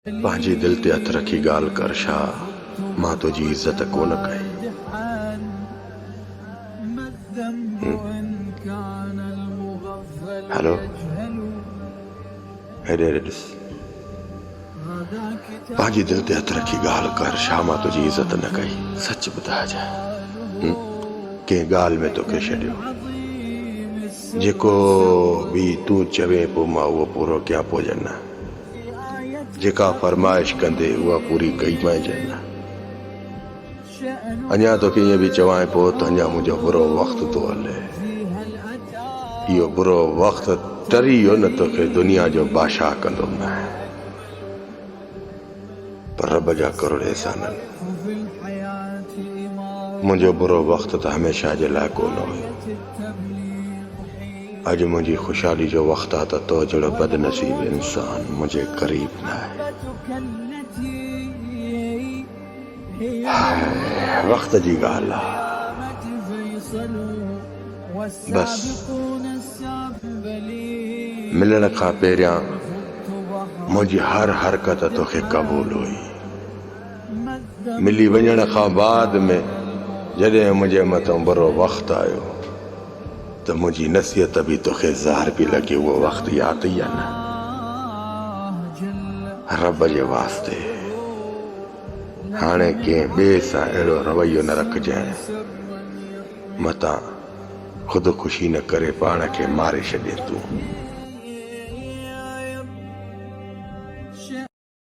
पंहिंजे दिल ते हथ रखी ॻाल्हि कर छा मां तुंहिंजी इज़त कोन कई। हेलो हेॾे ॾिस पंहिंजे दिल ते हथ रखी ॻाल्हि कर छा मां तुंहिंजी इज़त न कई। सच ॿुधाइजांइ कंहिं ॻाल्हि में तोखे छॾियो जेको बि तूं चवे पोइ मां उहो पूरो कयां पोइ न जेका फरमाइश कंदे उहा पूरी कई मांइजे न। अञा तोखे ईअं बि चवां पोइ त अञा मुंहिंजो बुरो वक़्तु थो हले। इहो बुरो वक़्तु टरी वियो न तोखे दुनिया जो बादशाह कंदुमि न पर रब जा करोड़ एहसाननि। मुंहिंजो बुरो वक़्तु त हमेशह जे लाइ कोन हुयो। अॼु मुंहिंजी ख़ुशहाली जो वक़्तु आहे त तो जहिड़ो बदनसीब इंसान मुंहिंजे क़रीब न आहे। वक़्त जी ॻाल्हि आहे बसि मिलण खां पहिरियां मुंहिंजी हर हरकत तोखे क़बूल हुई। मिली वञण खां बाद में जॾहिं मुंहिंजे मथां बुरो वक़्तु आयो त मुंहिंजी नसीहत बि तोखे ज़हर पई लॻे। उहो वक़्तु यादि ई आहे न। रब जे वास्ते हाणे कंहिं ॿिए सां अहिड़ो रवैयो न रखजांइ मतां ख़ुदि ख़ुशी न करे पाण खे मारे छॾे तूं।